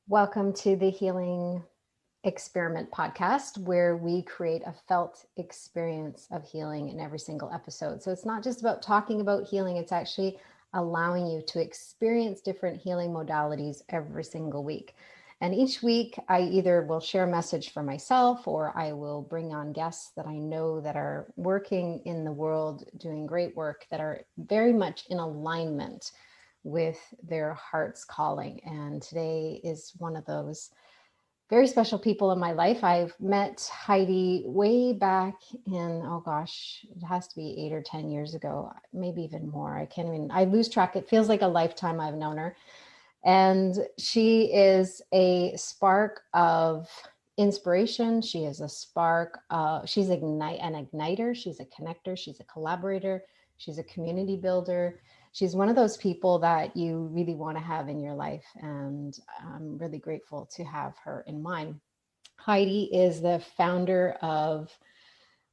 Welcome to the Healing Experiment podcast, where we create a felt experience of healing in every single episode. So it's not just about talking about healing, it's actually allowing you to experience different healing modalities every single week. And each week I either will share a message for myself, or I will bring on guests that I know that are working in the world, doing great work, that are very much in alignment with their heart's calling. And today is one of those very special people in my life. I've met Heidi way back in, oh gosh, it has to be 8 or 10 years ago, maybe even more. I lose track. It feels like a lifetime I've known her. And she is a spark of inspiration. She is a spark. She's an igniter. She's a connector. She's a collaborator. She's a community builder. She's one of those people that you really want to have in your life. And I'm really grateful to have her in mine. Heidi is the founder of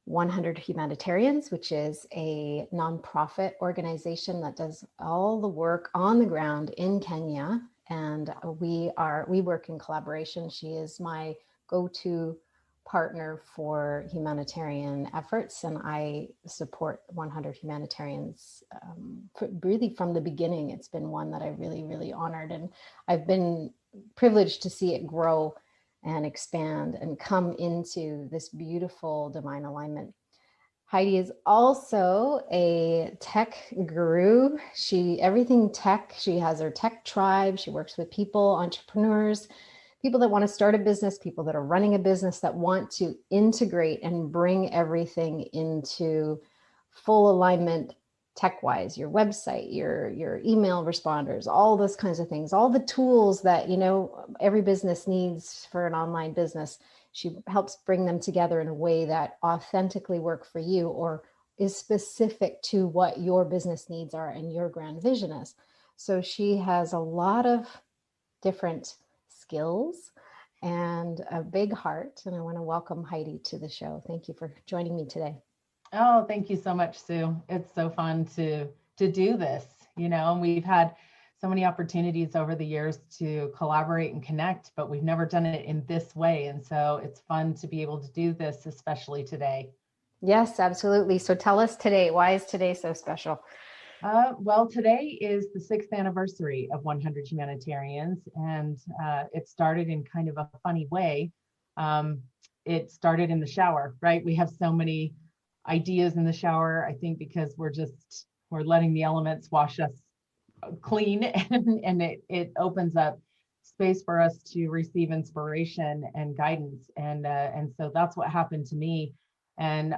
100 Humanitarians, which is a nonprofit organization that does all the work on the ground in Kenya. And we work in collaboration. She is my go-to partner for humanitarian efforts, and I support 100 Humanitarians really from the beginning. It's been one that I really honored, and I've been privileged to see it grow and expand and come into this beautiful divine alignment. Heidi is also a tech guru. Everything tech. She has her tech tribe. She works with people, entrepreneurs, people that want to start a business, people that are running a business, that want to integrate and bring everything into full alignment tech-wise, your website, your email responders, all those kinds of things, all the tools that, every business needs for an online business. She helps bring them together in a way that authentically work for you, or is specific to what your business needs are and your grand vision is. So she has a lot of different skills and a big heart. And I want to welcome Heidi to the show. Thank you for joining me today. Oh, thank you so much, Sue. It's so fun to do this, and we've had so many opportunities over the years to collaborate and connect, but we've never done it in this way. And so it's fun to be able to do this, especially today. Yes, absolutely. So tell us today, why is today so special? Well, today is the 6th anniversary of 100 Humanitarians, and it started in kind of a funny way. It started in the shower, right? We have so many ideas in the shower, I think, because we're letting the elements wash us clean, and it opens up space for us to receive inspiration and guidance. And so that's what happened to me. And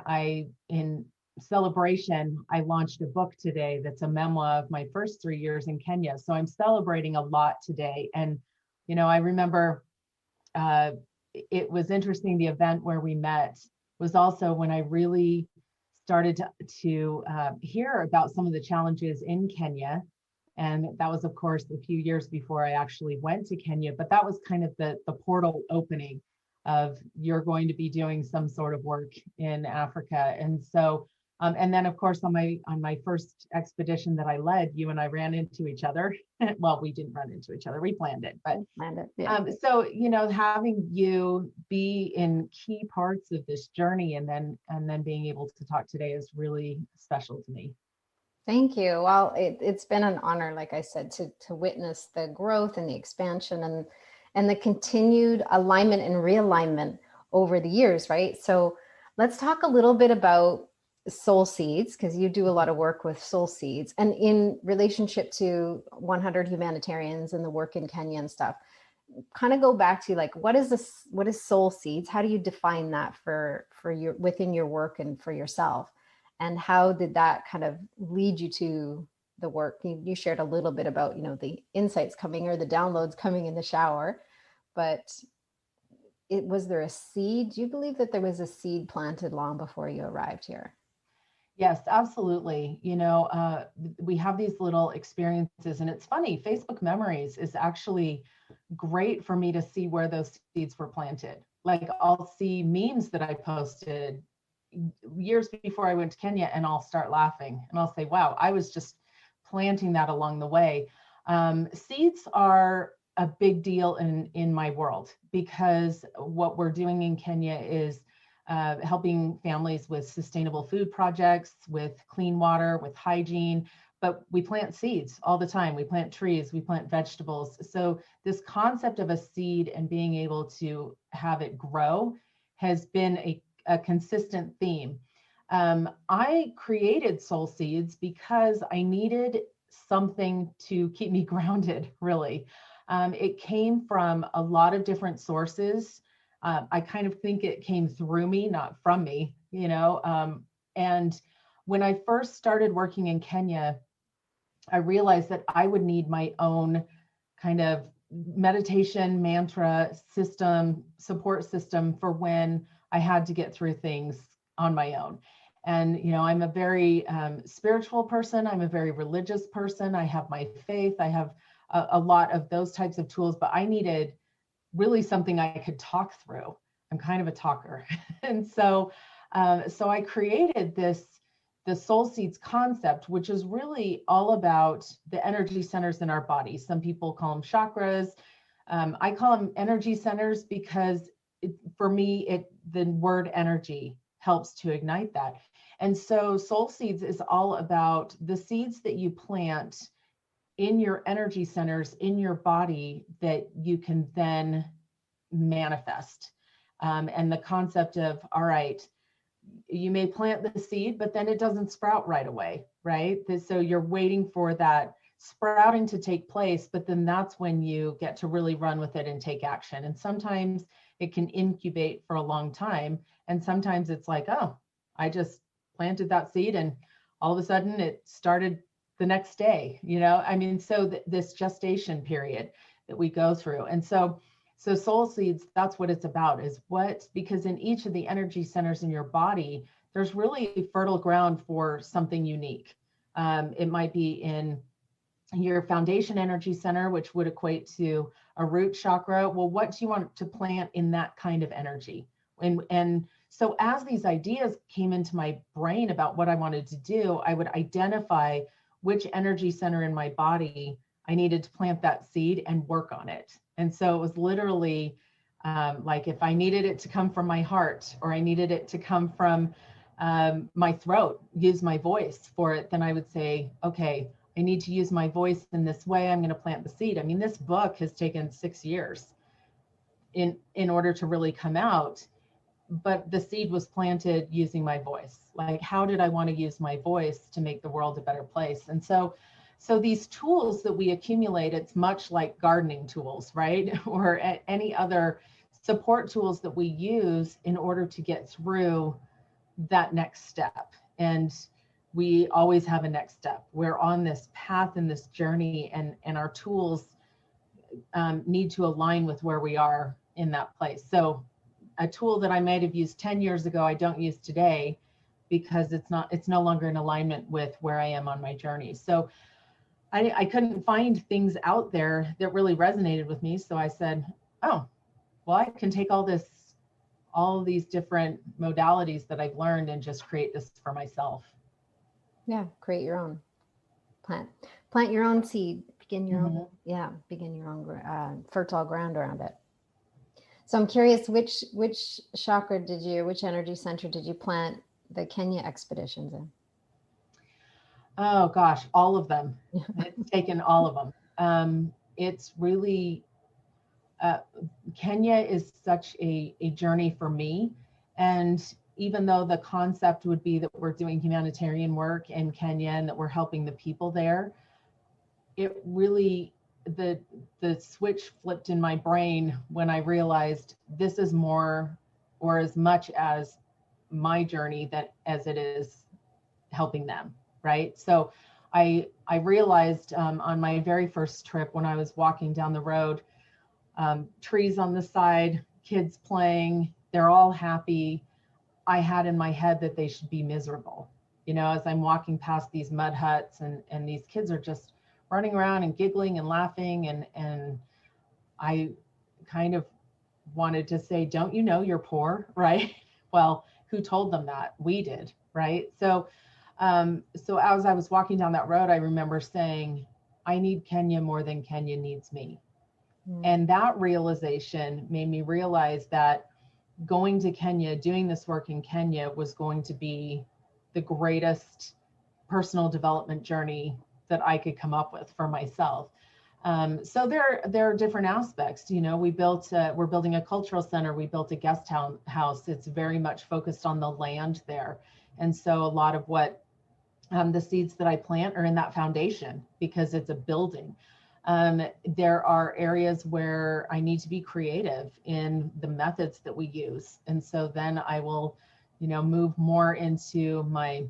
in celebration, I launched a book today that's a memoir of my first 3 years in Kenya. So I'm celebrating a lot today. And, I remember it was interesting. The event where we met was also when I really started to hear about some of the challenges in Kenya. And that was, of course, a few years before I actually went to Kenya. But that was kind of the portal opening of, you're going to be doing some sort of work in Africa. And so, and then, of course, on my first expedition that I led, you and I ran into each other. Well, we didn't run into each other. We planned it. But yeah. So, having you be in key parts of this journey and then being able to talk today is really special to me. Thank you. Well, it's been an honor, like I said, to witness the growth and the expansion and the continued alignment and realignment over the years, right? So let's talk a little bit about soul seeds, because you do a lot of work with soul seeds, and in relationship to 100 Humanitarians and the work in Kenya and stuff. Kind of go back to, like, what is soul seeds? How do you define that for your within your work and for yourself? And how did that kind of lead you to the work? You shared a little bit about, the insights coming or the downloads coming in the shower, but was there a seed? Do you believe that there was a seed planted long before you arrived here? Yes, absolutely. We have these little experiences, and it's funny, Facebook Memories is actually great for me to see where those seeds were planted. Like, I'll see memes that I posted years before I went to Kenya, and I'll start laughing and I'll say, wow, I was just planting that along the way. Seeds are a big deal in my world, because what we're doing in Kenya is helping families with sustainable food projects, with clean water, with hygiene. But we plant seeds all the time. We plant trees, we plant vegetables. So this concept of a seed and being able to have it grow has been a consistent theme. I created Soul Seeds because I needed something to keep me grounded, really. It came from a lot of different sources. I kind of think it came through me, not from me, you know. And when I first started working in Kenya, I realized that I would need my own kind of meditation, mantra system, support system for when I had to get through things on my own. And, you know, I'm a very spiritual person. I'm a very religious person. I have my faith. I have a lot of those types of tools, but I needed really something I could talk through. I'm kind of a talker. And so I created the Soul Seeds concept, which is really all about the energy centers in our body. Some people call them chakras. I call them energy centers because for me, the word energy helps to ignite that. And so Soul Seeds is all about the seeds that you plant in your energy centers in your body that you can then manifest. And the concept of, all right, you may plant the seed, but then it doesn't sprout right away, right? So you're waiting for that sprouting to take place, but then that's when you get to really run with it and take action. And sometimes it can incubate for a long time. And sometimes it's like, oh, I just planted that seed and all of a sudden it started the next day, you know? I mean, so this gestation period that we go through. And so Soul Seeds, that's what it's about, is because in each of the energy centers in your body, there's really fertile ground for something unique. It might be in your foundation energy center, which would equate to a root chakra. Well, what do you want to plant in that kind of energy? And so as these ideas came into my brain about what I wanted to do, I would identify which energy center in my body I needed to plant that seed and work on it. And so it was literally like if I needed it to come from my heart, or I needed it to come from my throat, use my voice for it, then I would say, okay, I need to use my voice in this way. I'm going to plant the seed. I mean, this book has taken 6 years in order to really come out, but the seed was planted using my voice. Like, how did I want to use my voice to make the world a better place? And so these tools that we accumulate, it's much like gardening tools, right? Or any other support tools that we use in order to get through that next step. And we always have a next step. We're on this path and this journey, and our tools need to align with where we are in that place. So a tool that I might have used 10 years ago, I don't use today because it's no longer in alignment with where I am on my journey. So I couldn't find things out there that really resonated with me. So I said, oh, well, I can take all these different modalities that I've learned and just create this for myself. Yeah, create your own. Plant your own seed. Begin your own. Yeah, begin your own fertile ground around it. So I'm curious, which chakra which energy center did you plant the Kenya expeditions in? Oh gosh, all of them. It's taken all of them. It's really, Kenya is such a journey for me. And even though the concept would be that we're doing humanitarian work in Kenya and that we're helping the people there, it really, the switch flipped in my brain when I realized this is more or as much as my journey as it is helping them. Right. So I realized on my very first trip when I was walking down the road, trees on the side, kids playing, they're all happy. I had in my head that they should be miserable. You know, as I'm walking past these mud huts and these kids are just running around and giggling and laughing. And I kind of wanted to say, don't you know you're poor? Right. Well, who told them that? We did. Right. So as I was walking down that road, I remember saying, I need Kenya more than Kenya needs me. And that realization made me realize that going to Kenya, doing this work in Kenya was going to be the greatest personal development journey that I could come up with for myself. So there are different aspects. You know, we're building a cultural center. We built a guest house. It's very much focused on the land there. And so a lot of what the seeds that I plant are in that foundation because it's a building. There are areas where I need to be creative in the methods that we use. And so then I will, move more into my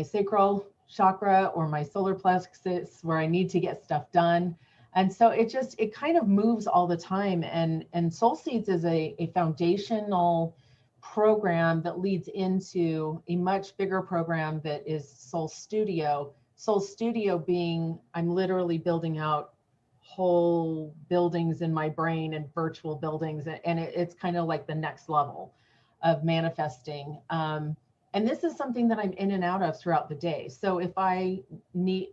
sacral chakra or my solar plexus where I need to get stuff done. And so it kind of moves all the time. And Soul Seeds is a foundational program that leads into a much bigger program that is Soul Studio. Soul Studio being, I'm literally building out whole buildings in my brain and virtual buildings. And it's kind of like the next level of manifesting. And this is something that I'm in and out of throughout the day. So if I need,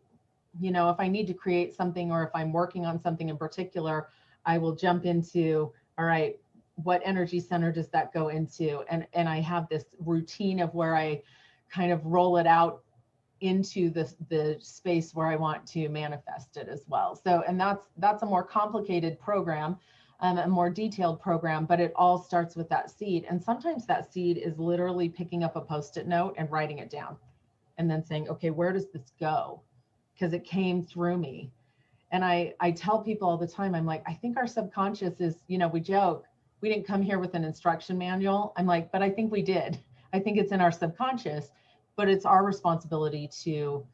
if I need to create something, or if I'm working on something in particular, I will jump into, all right, what energy center does that go into? And I have this routine of where I kind of roll it out into the space where I want to manifest it as well. So, and that's a more complicated program, a more detailed program, but it all starts with that seed. And sometimes that seed is literally picking up a Post-it note and writing it down and then saying, okay, where does this go? Because it came through me. And I tell people all the time, I'm like, I think our subconscious is, we joke, we didn't come here with an instruction manual. I'm like, but I think we did. I think it's in our subconscious, but it's our responsibility to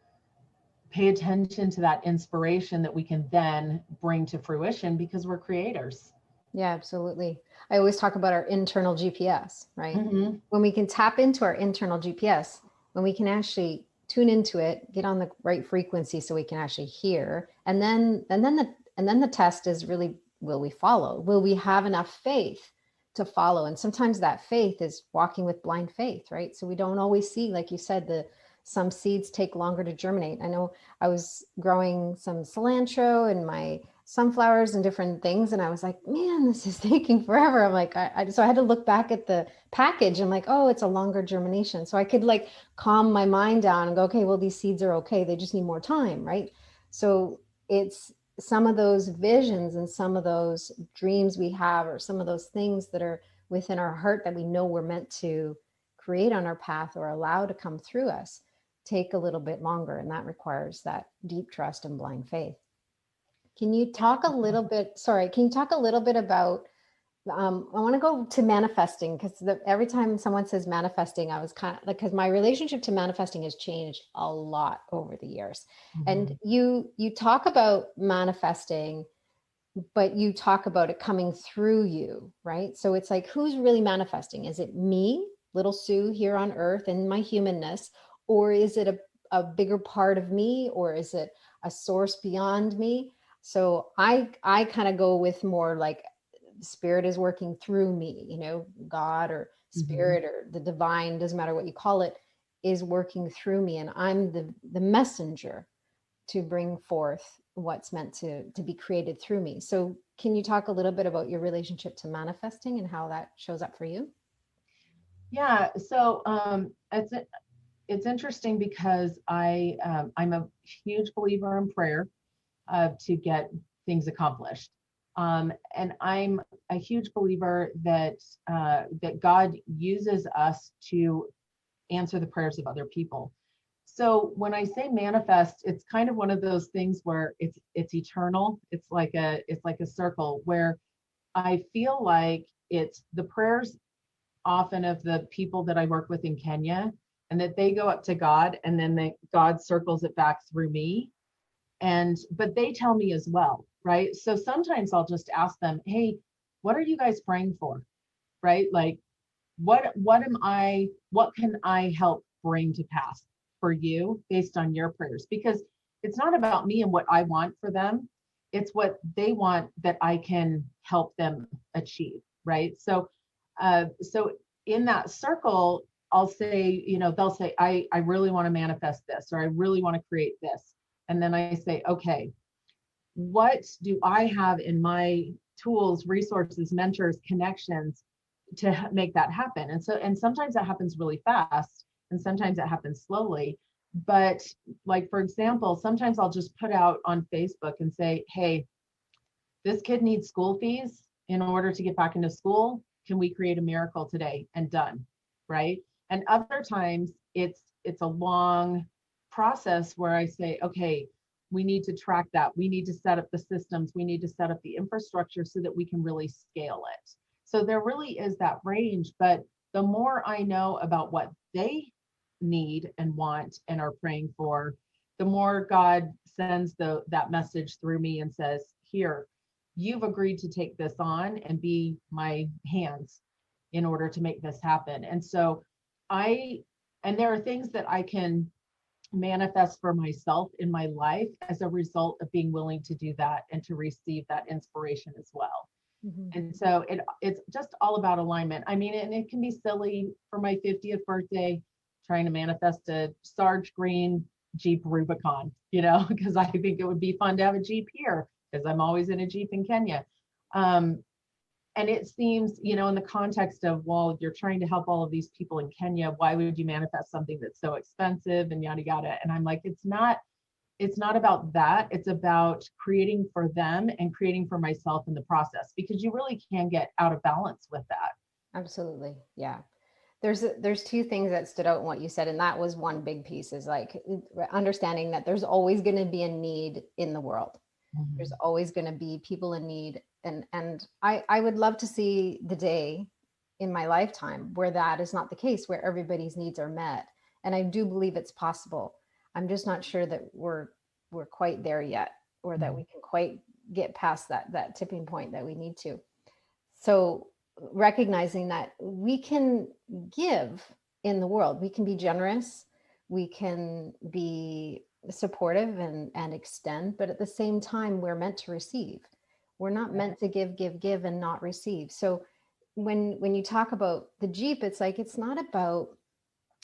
pay attention to that inspiration that we can then bring to fruition because we're creators. Yeah, absolutely. I always talk about our internal GPS, right? Mm-hmm. When we can tap into our internal GPS, when we can actually tune into it, get on the right frequency so we can actually hear. And then the test is really, will we follow? Will we have enough faith to follow? And sometimes that faith is walking with blind faith, right? So we don't always see, like you said, some seeds take longer to germinate. I know I was growing some cilantro and my sunflowers and different things, and I was like, man, this is taking forever. I'm like, so I had to look back at the package. I'm like, oh, it's a longer germination. So I could like calm my mind down and go, okay, well, these seeds are okay. They just need more time, right? So it's some of those visions and some of those dreams we have, or some of those things that are within our heart that we know we're meant to create on our path or allow to come through us, take a little bit longer. And that requires that deep trust and blind faith. Can you talk a little bit, about, I want to go to manifesting, because every time someone says manifesting, I was kind of like, because my relationship to manifesting has changed a lot over the years. Mm-hmm. And you talk about manifesting, but you talk about it coming through you, right? So it's like, who's really manifesting? Is it me, little Sue here on earth and my humanness, or is it a bigger part of me, or is it a source beyond me? So I kind of go with more like spirit is working through me, God or spirit, mm-hmm. or the divine, doesn't matter what you call it, is working through me. And I'm the messenger to bring forth what's meant to be created through me. So can you talk a little bit about your relationship to manifesting and how that shows up for you? Yeah. So it's interesting because I'm a huge believer in prayer to get things accomplished. And I'm a huge believer that God uses us to answer the prayers of other people. So when I say manifest, it's kind of one of those things where it's eternal. It's like a circle where I feel like it's the prayers often of the people that I work with in Kenya, and that they go up to God, and then God circles it back through me. But they tell me as well, right? So sometimes I'll just ask them, hey, what are you guys praying for? Right? Like, what can I help bring to pass for you based on your prayers? Because it's not about me and what I want for them. It's what they want that I can help them achieve, right? So in that circle, I'll say, they'll say, I really want to manifest this, or I really want to create this. And then I say, okay, what do I have in my tools, resources, mentors, connections to make that happen? And sometimes that happens really fast, and sometimes it happens slowly. But like, for example, sometimes I'll just put out on Facebook and say, hey, this kid needs school fees in order to get back into school. Can we create a miracle today? And done, right? And other times it's a long process where I say, okay, we need to track that. We need to set up the systems. We need to set up the infrastructure so that we can really scale it. So there really is that range, but the more I know about what they need and want and are praying for, the more God sends that message through me and says, here, you've agreed to take this on and be my hands in order to make this happen. And so and there are things that I can manifest for myself in my life as a result of being willing to do that and to receive that inspiration as well. Mm-hmm. And so it's just all about alignment. I mean, and it can be silly for my 50th birthday, trying to manifest a Sarge Green Jeep Rubicon, because I think it would be fun to have a Jeep here because I'm always in a Jeep in Kenya. And it seems, in the context of, well, you're trying to help all of these people in Kenya, why would you manifest something that's so expensive and yada, yada. And I'm like, it's not about that. It's about creating for them and creating for myself in the process, because you really can get out of balance with that. Absolutely. Yeah. There's two things that stood out in what you said. And that was one big piece, is like understanding that there's always going to be a need in the world. Mm-hmm. There's always going to be people in need. And I would love to see the day in my lifetime where that is not the case, where everybody's needs are met. And I do believe it's possible. I'm just not sure that we're quite there yet, or that we can quite get past that tipping point that we need to. So recognizing that we can give in the world, we can be generous, we can be supportive and extend, but at the same time, we're meant to receive. We're not meant to give and not receive. So when you talk about the Jeep, it's like, it's not about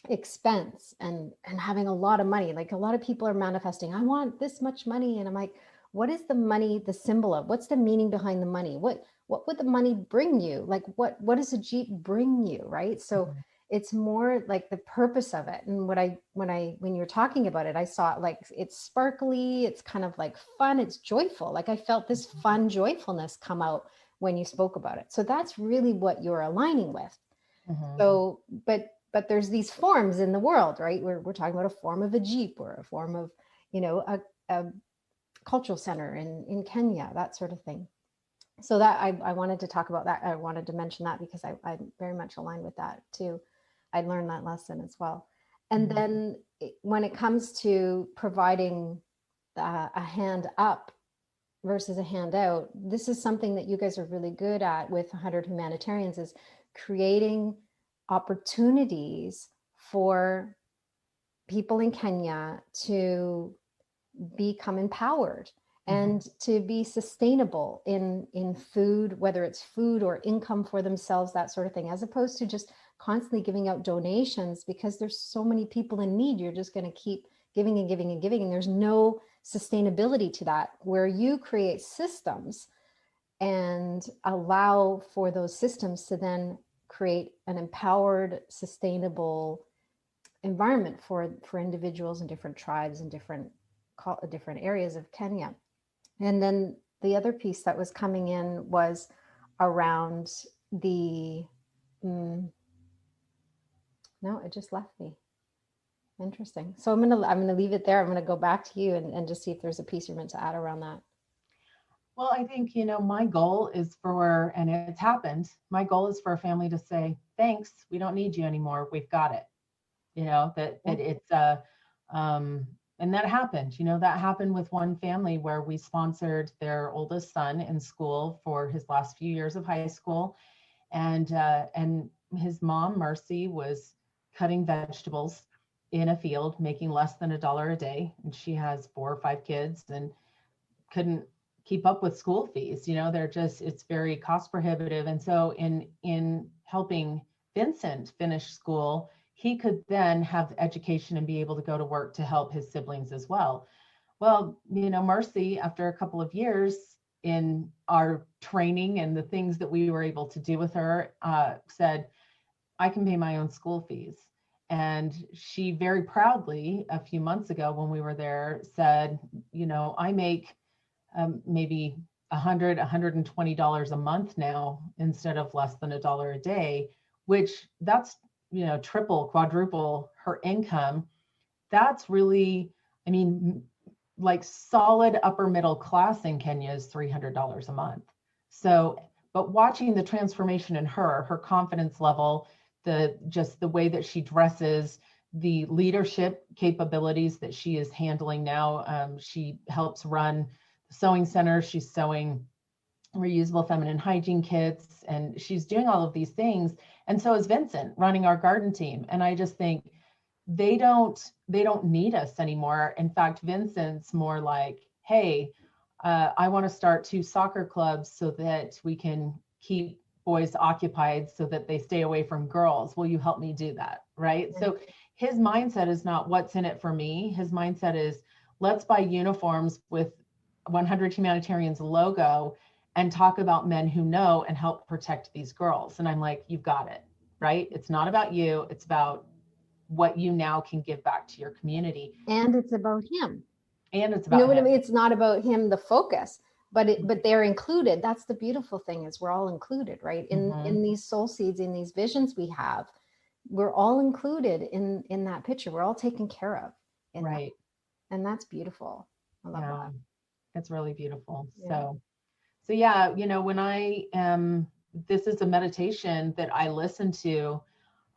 expense and having a lot of money. Like, a lot of people are manifesting, I want this much money. And I'm like, what is the money the symbol of? What's the meaning behind the money? What would the money bring you? Like, what does a Jeep bring you? Right. So it's more like the purpose of it. And when you're talking about it, I saw it like, it's sparkly, it's kind of like fun, it's joyful. Like, I felt this fun joyfulness come out when you spoke about it. So that's really what you're aligning with. So, but there's these forms in the world, right? We're talking about a form of a Jeep, or a form of, a cultural center in Kenya, that sort of thing. So that I wanted to talk about that. I wanted to mention that because I'm very much aligned with that too. I learned that lesson as well. And then when it comes to providing a hand up versus a hand out, this is something that you guys are really good at with 100 Humanitarians, is creating opportunities for people in Kenya to become empowered and to be sustainable in food, whether it's food or income for themselves, that sort of thing, as opposed to just constantly giving out donations, because there's so many people in need. You're just going to keep giving and giving and giving, and there's no sustainability to that. Where you create systems and allow for those systems to then create an empowered, sustainable environment for individuals and different tribes and different areas of Kenya. And then the other piece that was coming in was around the, no, it just left me. Interesting. So I'm gonna leave it there. I'm gonna go back to you and just see if there's a piece you're meant to add around that. Well, I think, my goal is and it's happened, my goal is for a family to say, thanks, we don't need you anymore. We've got it. That it's, and that happened, that happened with one family where we sponsored their oldest son in school for his last few years of high school. And his mom, Mercy, was cutting vegetables in a field, making less than $1 a day. And she has 4 or 5 kids and couldn't keep up with school fees. It's very cost prohibitive. And so in helping Vincent finish school, he could then have education and be able to go to work to help his siblings as well. Well, Mercy, after a couple of years in our training and the things that we were able to do with her, said, I can pay my own school fees. And she very proudly, a few months ago when we were there, said, I make maybe $120 a month now instead of less than $1 a day, which that's, triple, quadruple her income. That's really, I mean, like solid upper middle class in Kenya is $300 a month. So, but watching the transformation in her confidence level, just the way that she dresses, the leadership capabilities that she is handling now. She helps run the sewing center. She's sewing reusable feminine hygiene kits, and she's doing all of these things. And so is Vincent running our garden team. And I just think they don't need us anymore. In fact, Vincent's more like, hey, I want to start 2 soccer clubs so that we can keep boys occupied so that they stay away from girls. Will you help me do that? Right. Yeah. So his mindset is not what's in it for me. His mindset is, let's buy uniforms with 100 Humanitarians logo and talk about men who know and help protect these girls. And I'm like, you've got it. Right. It's not about you. It's about what you now can give back to your community. And it's about him. And it's about what I him. mean? It's not about him, the focus, but they're included. That's the beautiful thing, is we're all included, right? In these soul seeds, in these visions we have, we're all included in that picture. We're all taken care of. Right. And that's beautiful. I love that. It's really beautiful. Yeah. So yeah, when I am, this is a meditation that I listen to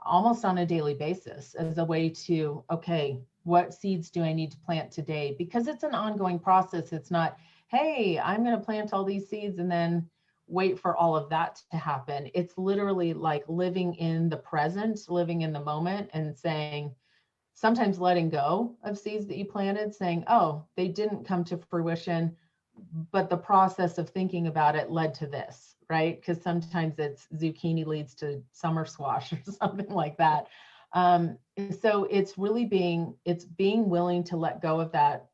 almost on a daily basis as a way to, okay, what seeds do I need to plant today? Because it's an ongoing process. It's not, hey, I'm going to plant all these seeds and then wait for all of that to happen. It's literally like living in the present, living in the moment, and saying, sometimes letting go of seeds that you planted, saying, oh, they didn't come to fruition, but the process of thinking about it led to this, right? Because sometimes it's zucchini leads to summer squash or something like that. So it's really being willing to let go of that,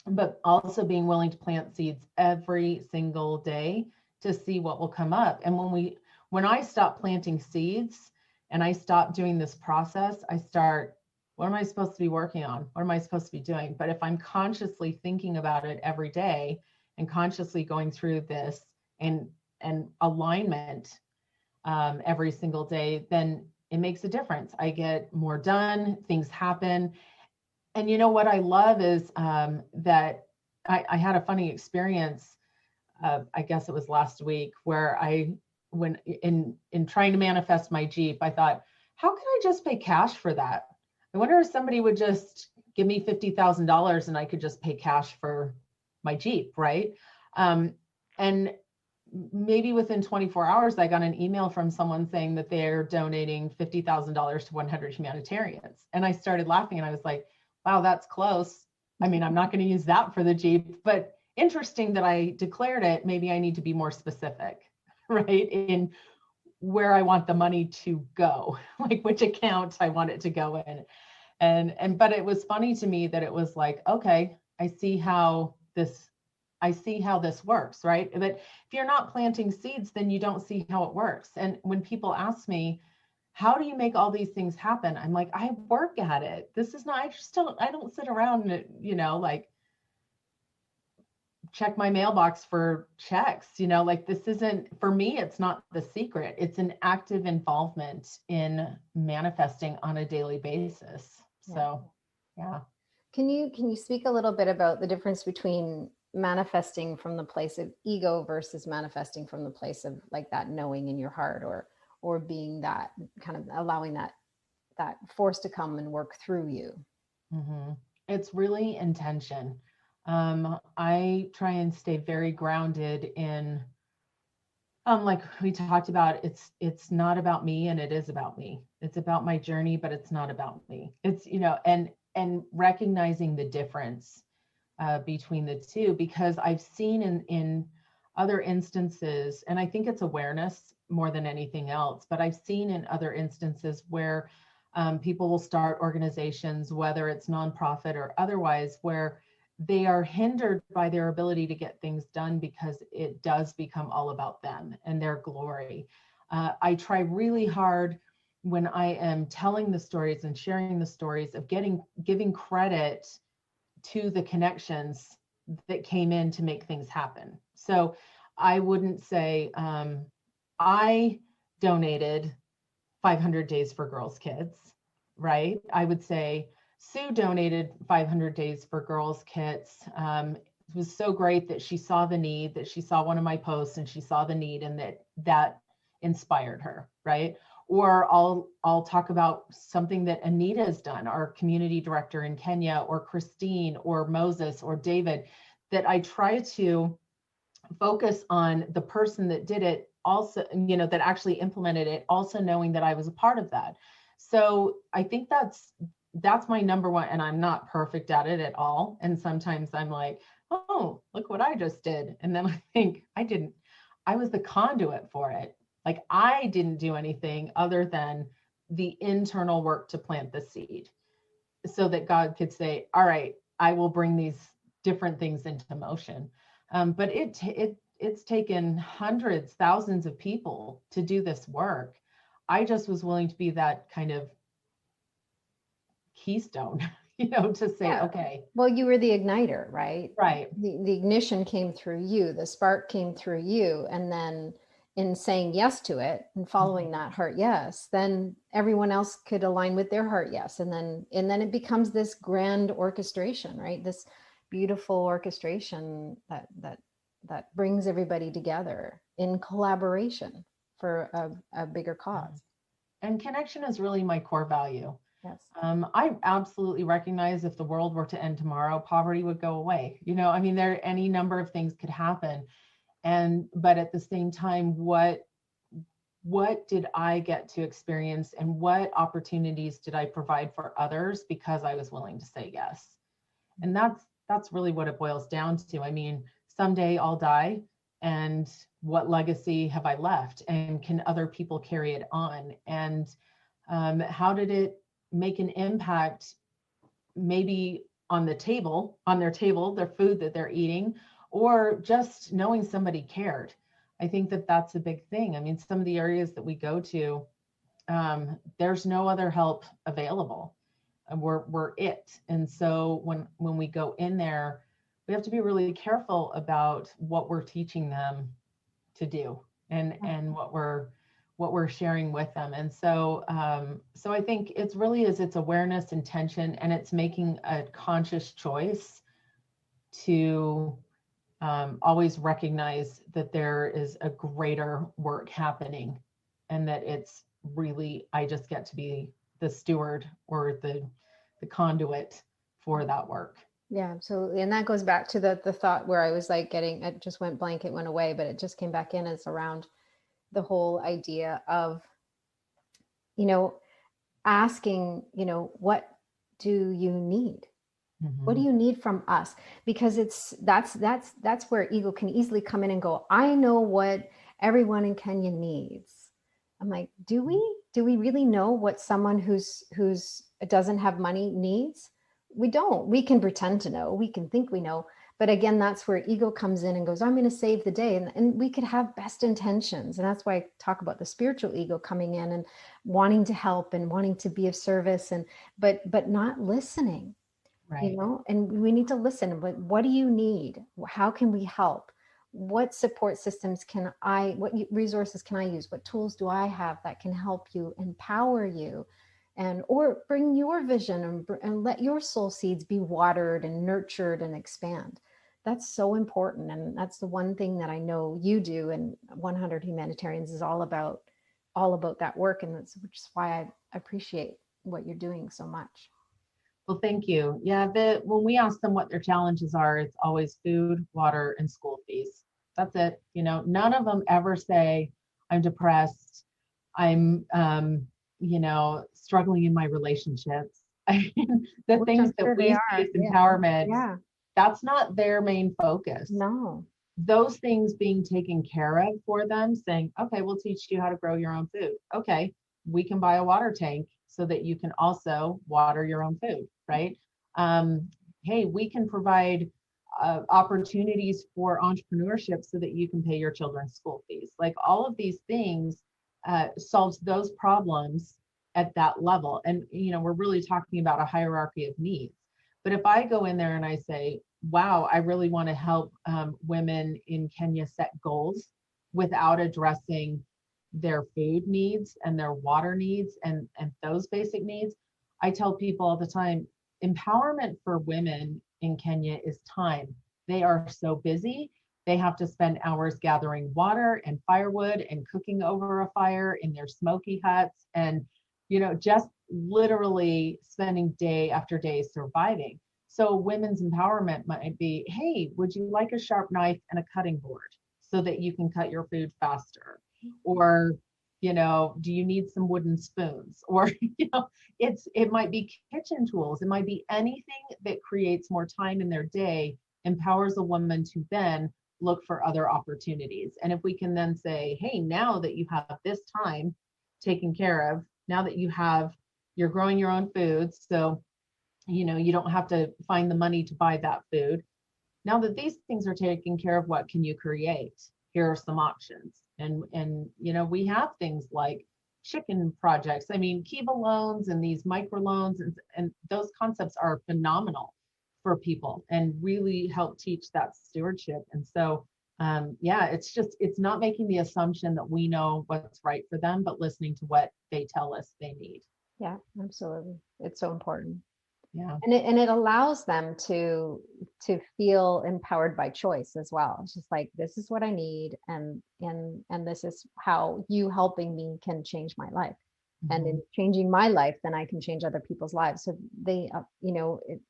but also being willing to plant seeds every single day to see what will come up. And when I stop planting seeds and I stop doing this process, I start, what am I supposed to be working on? What am I supposed to be doing? But if I'm consciously thinking about it every day and consciously going through this and alignment every single day, then it makes a difference. I get more done, things happen. And what I love is that I had a funny experience, I guess it was last week, where when in trying to manifest my Jeep, I thought, how can I just pay cash for that? I wonder if somebody would just give me $50,000 and I could just pay cash for my Jeep, right? And maybe within 24 hours, I got an email from someone saying that they're donating $50,000 to 100 humanitarians. And I started laughing and I was like, wow, that's close. I mean, I'm not going to use that for the Jeep, but interesting that I declared it. Maybe I need to be more specific, right? In where I want the money to go, like which account I want it to go in. But it was funny to me that it was like, okay, I see how this works, right? But if you're not planting seeds, then you don't see how it works. And when people ask me, how do you make all these things happen? I'm like, I work at it. This is not, I don't sit around and, like check my mailbox for checks, like this isn't, for me, it's not the secret. It's an active involvement in manifesting on a daily basis. So, yeah. Can you speak a little bit about the difference between manifesting from the place of ego versus manifesting from the place of like that knowing in your heart, or being that kind of allowing that force to come and work through you? Mm-hmm. It's really intention. I try and stay very grounded in, like we talked about, it's not about me and it is about me. It's about my journey, but it's not about me. It's, and recognizing the difference between the two, because I've seen in other instances, and I think it's awareness more than anything else, but I've seen in other instances where people will start organizations, whether it's nonprofit or otherwise, where they are hindered by their ability to get things done because it does become all about them and their glory. I try really hard when I am telling the stories and sharing the stories of giving credit to the connections that came in to make things happen. So I wouldn't say I donated 500 days for girls kids, right? I would say Sue donated 500 days for girls kits. It was so great that she saw the need, that she saw one of my posts and she saw the need, and that inspired her, right? Or I'll talk about something that Anita has done, our community director in Kenya, or Christine, or Moses, or David, that I try to focus on the person that did it, also, that actually implemented it, also knowing that I was a part of that. So I think that's my number one, and I'm not perfect at it at all. And sometimes I'm like, oh, look what I just did. And then I think I was the conduit for it. Like, I didn't do anything other than the internal work to plant the seed so that God could say, all right, I will bring these different things into motion. But it's taken hundreds, thousands of people to do this work. I just was willing to be that kind of keystone, to say, Yeah. okay. Well, you were the igniter, right? Right. The ignition came through you, the spark came through you. And then in saying yes to it and following that heart yes, then everyone else could align with their heart yes. And then it becomes this grand orchestration, right? This beautiful orchestration that brings everybody together in collaboration for a bigger cause. And connection is really my core value. Yes. I absolutely recognize if the world were to end tomorrow, poverty would go away. There any number of things could happen. But at the same time, what did I get to experience, and what opportunities did I provide for others because I was willing to say yes? And that's really what it boils down to. Someday I'll die, and what legacy have I left? And can other people carry it on? And how did it make an impact, maybe on their table, their food that they're eating, or just knowing somebody cared? I think that's a big thing. Some of the areas that we go to, there's no other help available. We're it. And so when we go in there, we have to be really careful about what we're teaching them to do, and what we're sharing with them. And so I think it's awareness, intention, and it's making a conscious choice to always recognize that there is a greater work happening, and that it's really, I just get to be the steward or the conduit for that work. Yeah, absolutely. And that goes back to the thought where I was like it just went blank, it went away, but it just came back in. It's around the whole idea of, asking, what do you need? Mm-hmm. What do you need from us? Because that's where ego can easily come in and go, I know what everyone in Kenya needs. I'm like, do we really know what someone who's doesn't have money needs? We don't. We can pretend to know. We can think we know. But again, that's where ego comes in and goes, I'm going to save the day. And we could have best intentions. And that's why I talk about the spiritual ego coming in and wanting to help and wanting to be of service, but not listening. Right. And we need to listen. But what do you need? How can we help? What support systems what resources can I use? What tools do I have that can help you, empower you, or bring your vision and let your soul seeds be watered and nurtured and expand? That's so important. And that's the one thing that I know you do. And 100 Humanitarians is all about that work. And which is why I appreciate what you're doing so much. Well, thank you. Yeah, when we ask them what their challenges are, it's always food, water, and school fees. That's it. None of them ever say, I'm depressed, I'm struggling in my relationships. The things that we see as empowerment, Yeah. That's not their main focus. No. Those things being taken care of for them, saying, okay, we'll teach you how to grow your own food. Okay, we can buy a water tank so that you can also water your own food, right? hey, we can provide opportunities for entrepreneurship so that you can pay your children's school fees. Like all of these things solves those problems at that level. And, we're really talking about a hierarchy of needs. But if I go in there and I say, wow, I really want to help women in Kenya set goals without addressing their food needs and their water needs and those basic needs. I tell people all the time, empowerment for women in Kenya is time. They are so busy. They have to spend hours gathering water and firewood and cooking over a fire in their smoky huts and, just literally spending day after day surviving. So women's empowerment might be, hey, would you like a sharp knife and a cutting board so that you can cut your food faster? Or, do you need some wooden spoons? Or, it might be kitchen tools. It might be anything that creates more time in their day, empowers a woman to then look for other opportunities. And if we can then say, hey, now that you have this time taken care of, now that you're growing your own foods, so you don't have to find the money to buy that food. Now that these things are taken care of, what can you create? Here are some options. And we have things like chicken projects. I mean, Kiva loans and these micro loans and those concepts are phenomenal for people and really help teach that stewardship. And so it's not making the assumption that we know what's right for them, but listening to what they tell us they need. Yeah, absolutely. It's so important. Yeah. And it allows them to feel empowered by choice as well. It's just like, this is what I need, and this is how you helping me can change my life. Mm-hmm. And in changing my life, then I can change other people's lives. So they,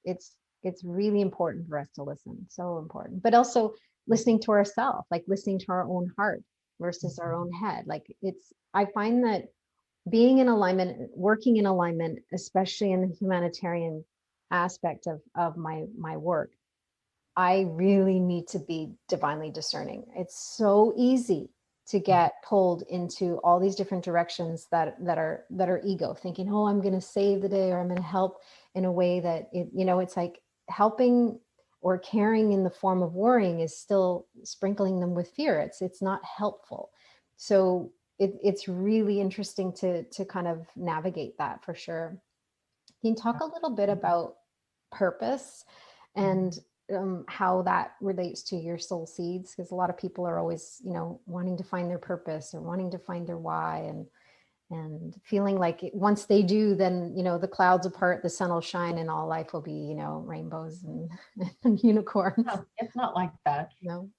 it's really important for us to listen. So important, but also listening to ourselves, like listening to our own heart versus our own head. Like I find that being in alignment, working in alignment, especially in the humanitarian aspect of my work, I really need to be divinely discerning. It's so easy to get pulled into all these different directions that are ego, thinking, oh, I'm going to save the day, or I'm going to help in a way that it's like helping or caring in the form of worrying is still sprinkling them with fear. It's not helpful. So it's really interesting to kind of navigate that for sure. Can you talk a little bit about purpose and how that relates to your soul seeds? Because a lot of people are always, wanting to find their purpose or wanting to find their why, and feeling like once they do, then, the clouds apart, the sun will shine, and all life will be, rainbows and unicorns. No, it's not like that. No.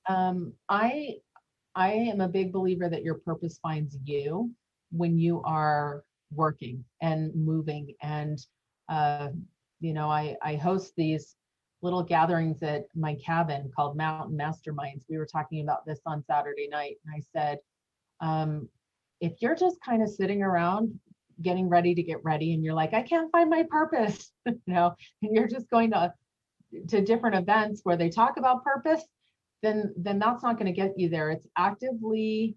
I am a big believer that your purpose finds you when you are working and moving. And, I host these little gatherings at my cabin called Mountain Masterminds. We were talking about this on Saturday night. And I said, if you're just kind of sitting around getting ready to get ready and you're like, I can't find my purpose, and you're just going to different events where they talk about purpose, then that's not going to get you there. It's actively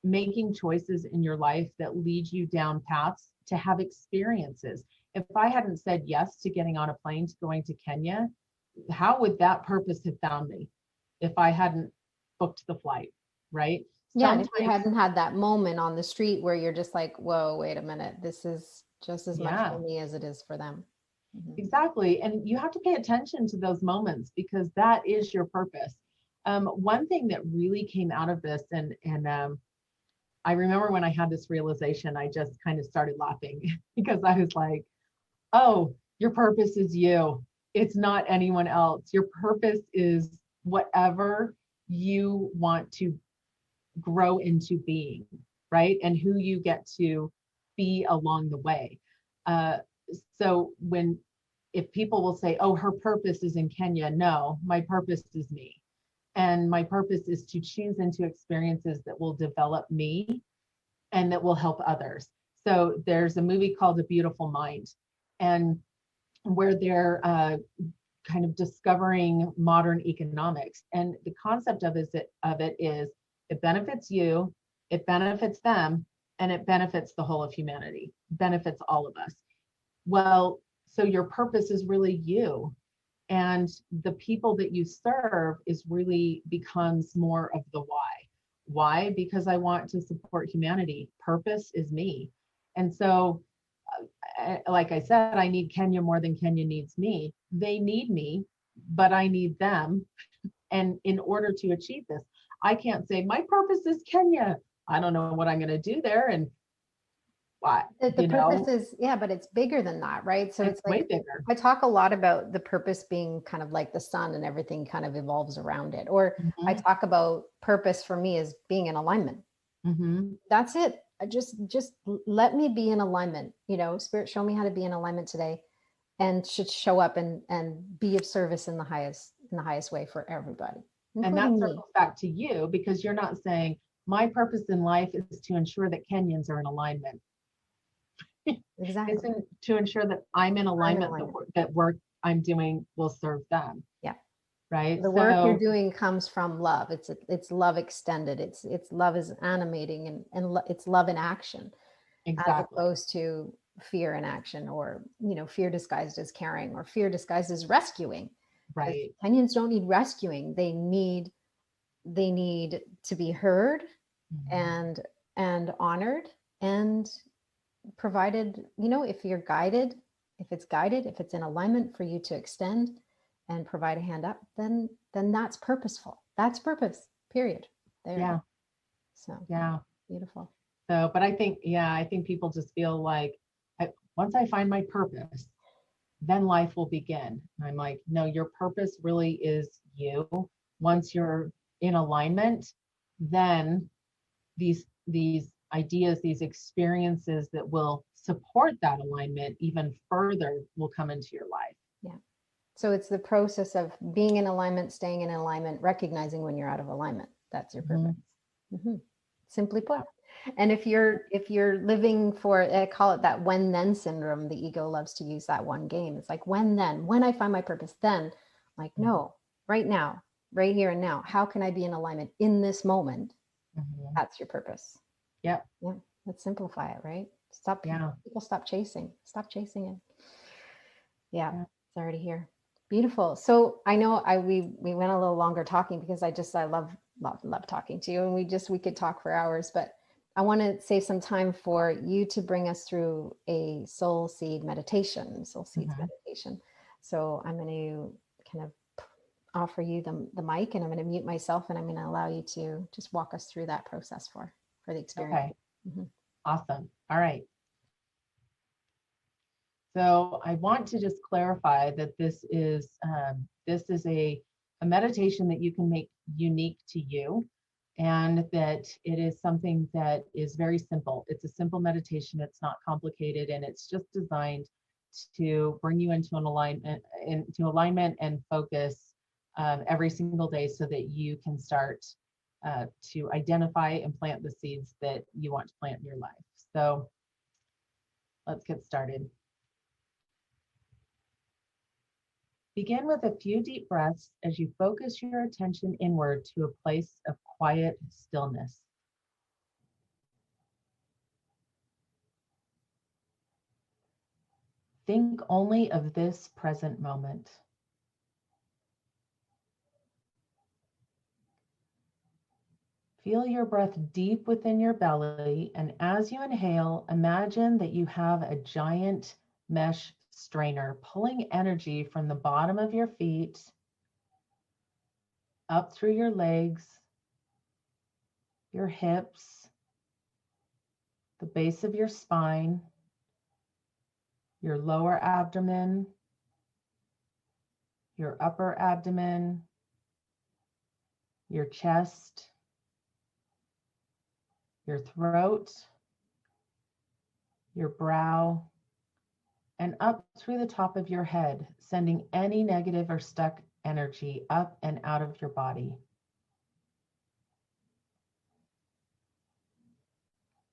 making choices in your life that lead you down paths to have experiences. If I hadn't said yes to getting on a plane to going to Kenya, how would that purpose have found me if I hadn't booked the flight, right? Yeah, and if you hadn't had that moment on the street where you're just like, whoa, wait a minute, this is just as much for me as it is for them. Mm-hmm. Exactly. And you have to pay attention to those moments because that is your purpose. One thing that really came out of this, and I remember when I had this realization, I just kind of started laughing because I was like, oh, your purpose is you. It's not anyone else. Your purpose is whatever you want to grow into being, right? And who you get to be along the way. So if people will say, oh, her purpose is in Kenya, no, my purpose is me. And my purpose is to choose into experiences that will develop me and that will help others. So there's a movie called A Beautiful Mind, and where they're kind of discovering modern economics. And the concept of it is it benefits you, it benefits them, and it benefits the whole of humanity, benefits all of us. Well, So your purpose is really you. And the people that you serve is really becomes more of the why. Why? Because I want to support humanity. Purpose is me. And so, like I said, I need Kenya more than Kenya needs me. They need me, but I need them. And in order to achieve this, I can't say my purpose is Kenya. I don't know what I'm going to do there. And why, The purpose is, yeah, but it's bigger than that, right? So it's way like, bigger. I talk a lot about the purpose being kind of like the sun and everything kind of evolves around it. Or I Mm-hmm. talk about purpose for me as being in alignment. Mm-hmm. That's it. I just let me be in alignment. Spirit, show me how to be in alignment today, and should show up and be of service in the highest way for everybody, And that including me. circles back to you, because you're not saying my purpose in life is to ensure that Kenyans are in alignment. Exactly. It's to ensure that I'm in alignment, that work I'm doing will serve them. Yeah. Right. The work you're doing comes from love. It's love extended. It's love is animating, and it's love in action, exactly, as opposed to fear in action, or fear disguised as caring, or fear disguised as rescuing. Right. Kenyans don't need rescuing. They need to be heard, Mm-hmm. and honored, and provided, if you're guided, if it's in alignment for you to extend and provide a hand up, then that's purposeful. That's purpose, period. There. Yeah. So yeah. Beautiful. So, but I think people just feel like, once I find my purpose, then life will begin. And I'm like, no, your purpose really is you. Once you're in alignment, then these ideas, these experiences that will support that alignment even further will come into your life. Yeah. So it's the process of being in alignment, staying in alignment, recognizing when you're out of alignment. That's your purpose. Mm-hmm. Simply put. And if you're living for, I call it that when then syndrome, the ego loves to use that one game. It's like, when I find my purpose, then, like, no, right now, right here and now, how can I be in alignment in this moment? Mm-hmm. That's your purpose. Yep. Yeah. Let's simplify it, right? People stop chasing it. Yeah. It's already here. Beautiful. So I know we went a little longer talking, because I love talking to you, and we could talk for hours, but I want to save some time for you to bring us through a soul seeds meditation. So I'm going to kind of offer you the mic, and I'm going to mute myself, and I'm going to allow you to just walk us through that process for the experience. Okay. Mm-hmm. Awesome. All right. So I want to just clarify that this is a meditation that you can make unique to you, and that it is something that is very simple. It's a simple meditation. It's not complicated, and it's just designed to bring you into alignment and focus every single day, so that you can start to identify and plant the seeds that you want to plant in your life. So let's get started. Begin with a few deep breaths as you focus your attention inward to a place of quiet stillness. Think only of this present moment. Feel your breath deep within your belly, and as you inhale, imagine that you have a giant mesh strainer pulling energy from the bottom of your feet up through your legs, your hips, the base of your spine, your lower abdomen, your upper abdomen, your chest, your throat, your brow, and up through the top of your head, sending any negative or stuck energy up and out of your body.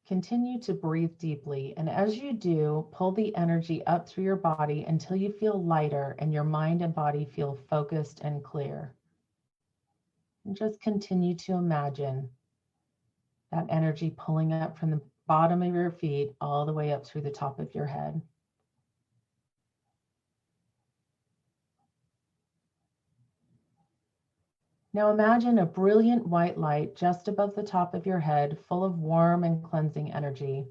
Continue to breathe deeply, and as you do, pull the energy up through your body until you feel lighter and your mind and body feel focused and clear. And just continue to imagine that energy pulling up from the bottom of your feet all the way up through the top of your head. Now imagine a brilliant white light just above the top of your head, full of warm and cleansing energy.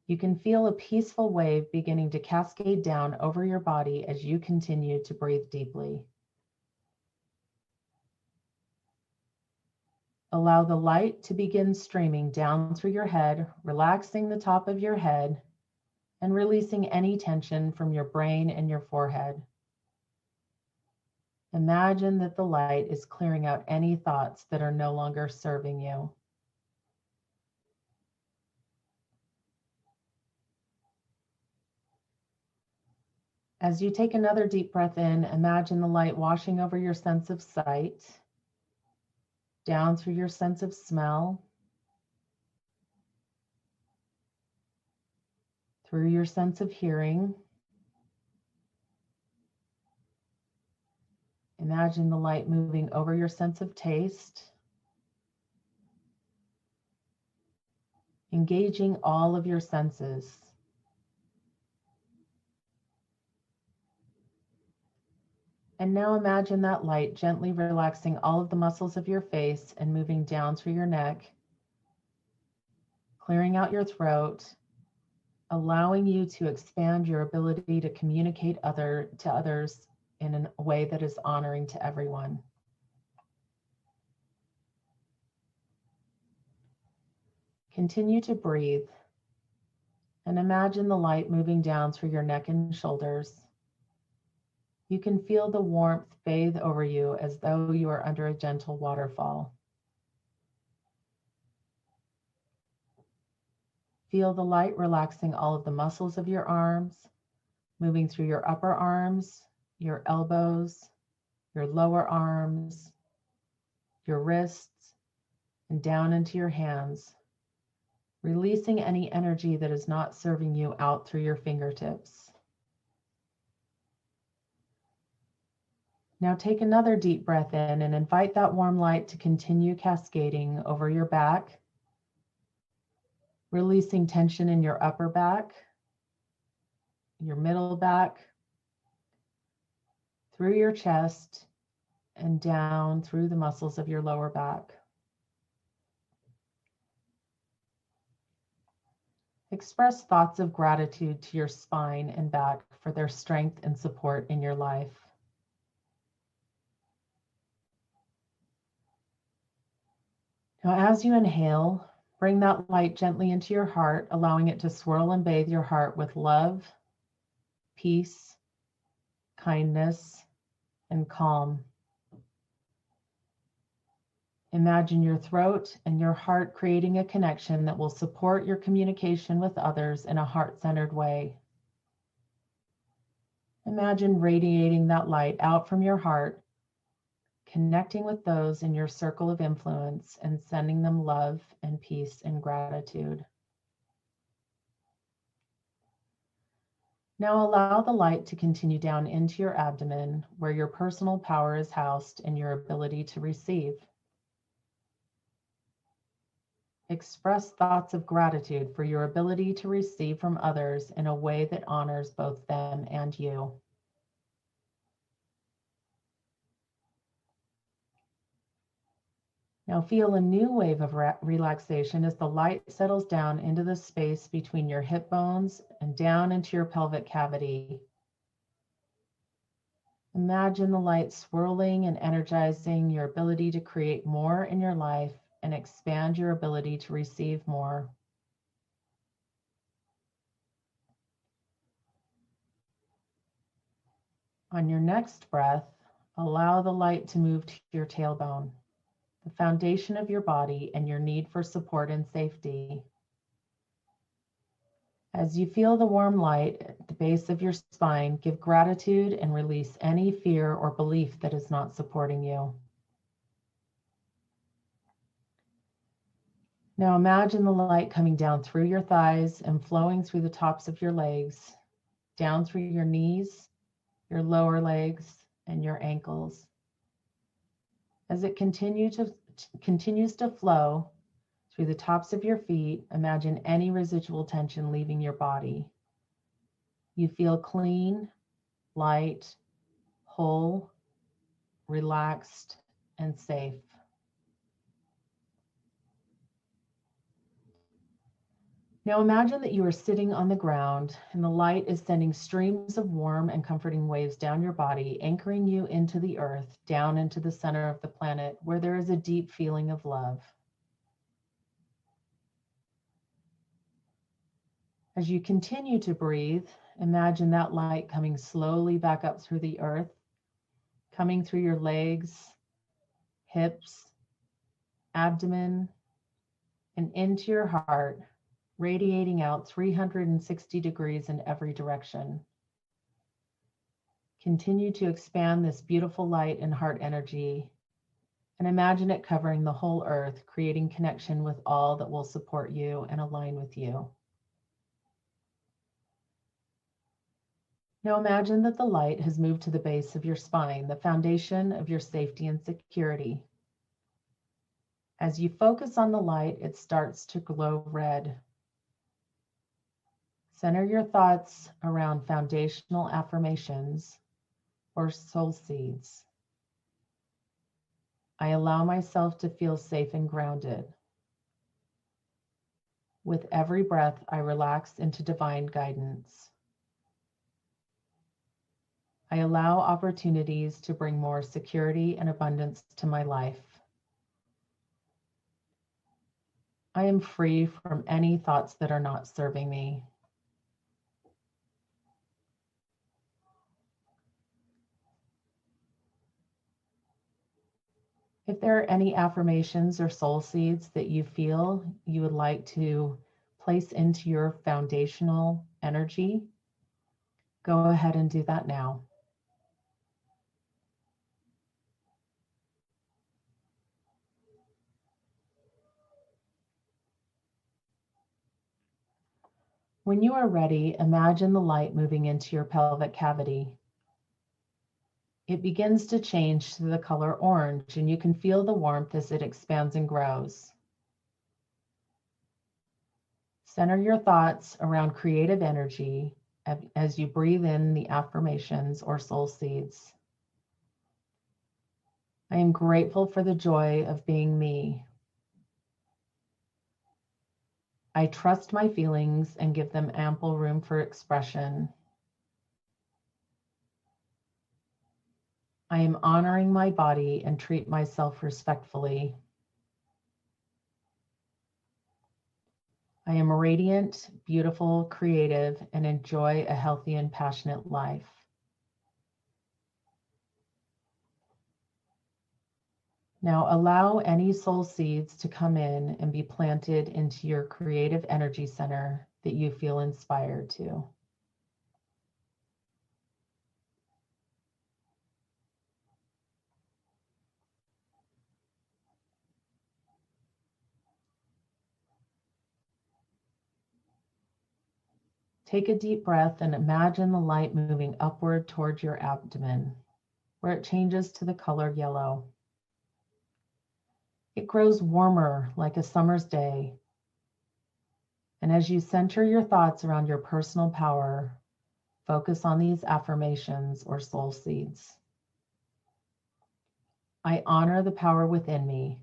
You can feel a peaceful wave beginning to cascade down over your body as you continue to breathe deeply. Allow the light to begin streaming down through your head, relaxing the top of your head and releasing any tension from your brain and your forehead. Imagine that the light is clearing out any thoughts that are no longer serving you. As you take another deep breath in, imagine the light washing over your sense of sight, down through your sense of smell, through your sense of hearing. Imagine the light moving over your sense of taste, engaging all of your senses. And now imagine that light gently relaxing all of the muscles of your face and moving down through your neck, clearing out your throat, allowing you to expand your ability to communicate to others in a way that is honoring to everyone. Continue to breathe and imagine the light moving down through your neck and shoulders. You can feel the warmth bathe over you as though you are under a gentle waterfall. Feel the light relaxing all of the muscles of your arms, moving through your upper arms, your elbows, your lower arms, your wrists, and down into your hands, releasing any energy that is not serving you out through your fingertips. Now take another deep breath in and invite that warm light to continue cascading over your back, releasing tension in your upper back, your middle back, through your chest, and down through the muscles of your lower back. Express thoughts of gratitude to your spine and back for their strength and support in your life. Now, as you inhale, bring that light gently into your heart, allowing it to swirl and bathe your heart with love, peace, kindness, and calm. Imagine your throat and your heart creating a connection that will support your communication with others in a heart-centered way. Imagine radiating that light out from your heart, connecting with those in your circle of influence and sending them love and peace and gratitude. Now allow the light to continue down into your abdomen, where your personal power is housed and your ability to receive. Express thoughts of gratitude for your ability to receive from others in a way that honors both them and you. Now feel a new wave of relaxation as the light settles down into the space between your hip bones and down into your pelvic cavity. Imagine the light swirling and energizing your ability to create more in your life and expand your ability to receive more. On your next breath, allow the light to move to your tailbone, the foundation of your body and your need for support and safety. As you feel the warm light at the base of your spine, give gratitude and release any fear or belief that is not supporting you. Now imagine the light coming down through your thighs and flowing through the tops of your legs, down through your knees, your lower legs, and your ankles. As it continues to flow through the tops of your feet, imagine any residual tension leaving your body. You feel clean, light, whole, relaxed, and safe. Now imagine that you are sitting on the ground and the light is sending streams of warm and comforting waves down your body, anchoring you into the earth, down into the center of the planet, where there is a deep feeling of love. As you continue to breathe, imagine that light coming slowly back up through the earth, coming through your legs, hips, abdomen, and into your heart, radiating out 360 degrees in every direction. Continue to expand this beautiful light and heart energy, and imagine it covering the whole earth, creating connection with all that will support you and align with you. Now imagine that the light has moved to the base of your spine, the foundation of your safety and security. As you focus on the light, it starts to glow red. Center your thoughts around foundational affirmations or soul seeds. I allow myself to feel safe and grounded. With every breath, I relax into divine guidance. I allow opportunities to bring more security and abundance to my life. I am free from any thoughts that are not serving me. If there are any affirmations or soul seeds that you feel you would like to place into your foundational energy, go ahead and do that now. When you are ready, imagine the light moving into your pelvic cavity. It begins to change to the color orange, and you can feel the warmth as it expands and grows. Center your thoughts around creative energy as you breathe in the affirmations or soul seeds. I am grateful for the joy of being me. I trust my feelings and give them ample room for expression. I am honoring my body and treat myself respectfully. I am radiant, beautiful, creative, and enjoy a healthy and passionate life. Now allow any soul seeds to come in and be planted into your creative energy center that you feel inspired to. Take a deep breath and imagine the light moving upward towards your abdomen, where it changes to the color yellow. It grows warmer like a summer's day. And as you center your thoughts around your personal power, focus on these affirmations or soul seeds. I honor the power within me.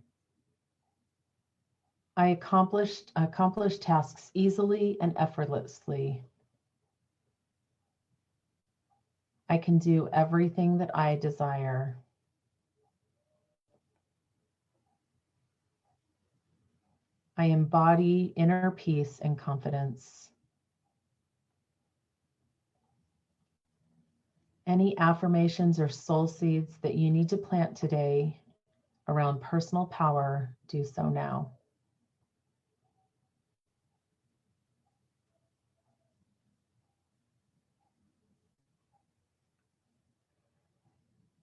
I accomplish tasks easily and effortlessly. I can do everything that I desire. I embody inner peace and confidence. Any affirmations or soul seeds that you need to plant today around personal power, do so now.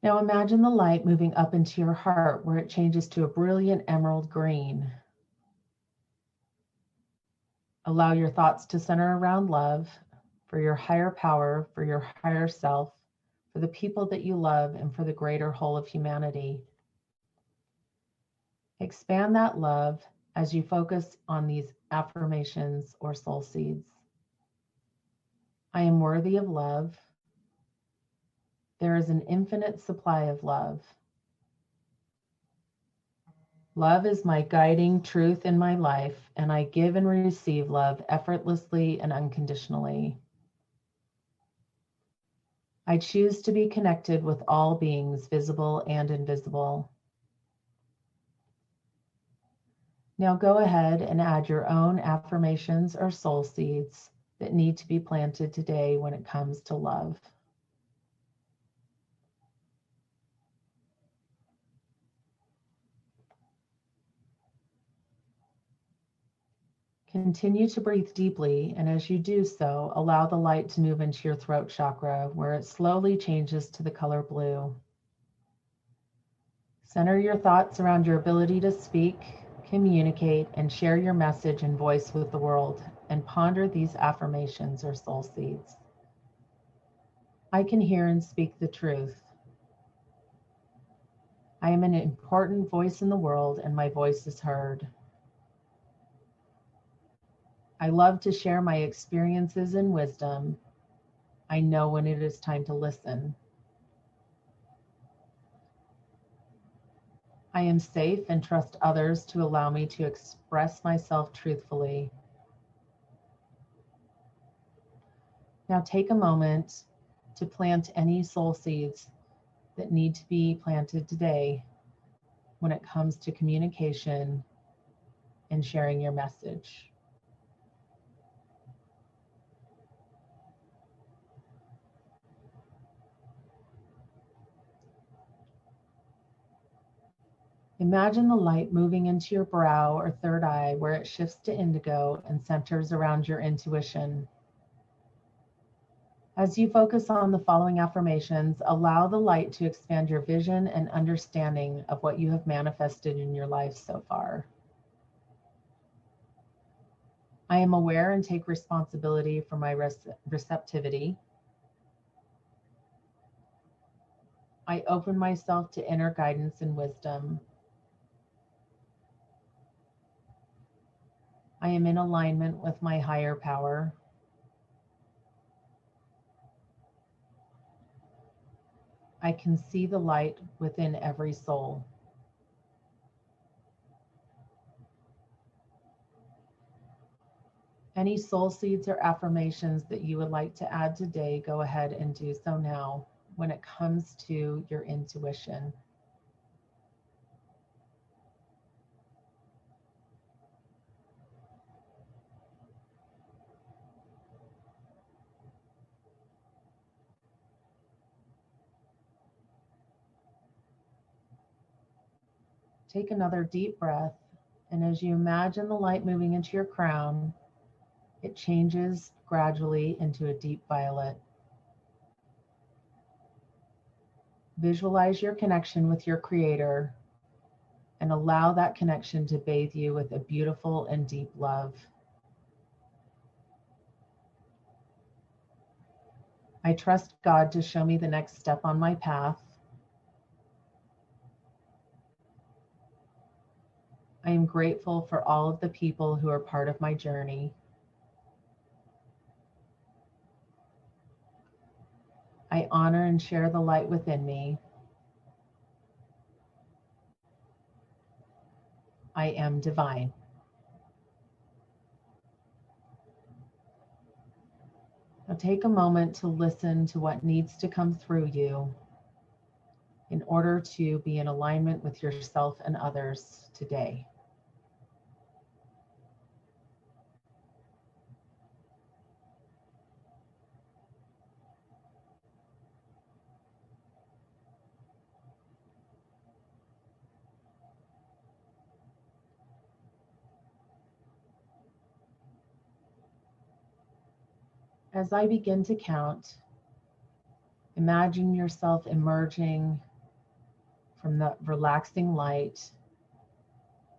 Now imagine the light moving up into your heart where it changes to a brilliant emerald green. Allow your thoughts to center around love for your higher power, for your higher self, for the people that you love, and for the greater whole of humanity. Expand that love as you focus on these affirmations or soul seeds. I am worthy of love. There is an infinite supply of love. Love is my guiding truth in my life, and I give and receive love effortlessly and unconditionally. I choose to be connected with all beings, visible and invisible. Now go ahead and add your own affirmations or soul seeds that need to be planted today when it comes to love. Continue to breathe deeply, and as you do so, allow the light to move into your throat chakra, where it slowly changes to the color blue. Center your thoughts around your ability to speak, communicate, and share your message and voice with the world, and ponder these affirmations or soul seeds. I can hear and speak the truth. I am an important voice in the world, and my voice is heard. I love to share my experiences and wisdom. I know when it is time to listen. I am safe and trust others to allow me to express myself truthfully. Now take a moment to plant any soul seeds that need to be planted today when it comes to communication and sharing your message. Imagine the light moving into your brow or third eye, where it shifts to indigo and centers around your intuition. As you focus on the following affirmations, allow the light to expand your vision and understanding of what you have manifested in your life so far. I am aware and take responsibility for my receptivity. I open myself to inner guidance and wisdom. I am in alignment with my higher power. I can see the light within every soul. Any soul seeds or affirmations that you would like to add today, go ahead and do so now when it comes to your intuition. Take another deep breath, and as you imagine the light moving into your crown, it changes gradually into a deep violet. Visualize your connection with your Creator and allow that connection to bathe you with a beautiful and deep love. I trust God to show me the next step on my path. I am grateful for all of the people who are part of my journey. I honor and share the light within me. I am divine. Now take a moment to listen to what needs to come through you in order to be in alignment with yourself and others today. As I begin to count, imagine yourself emerging from the relaxing light,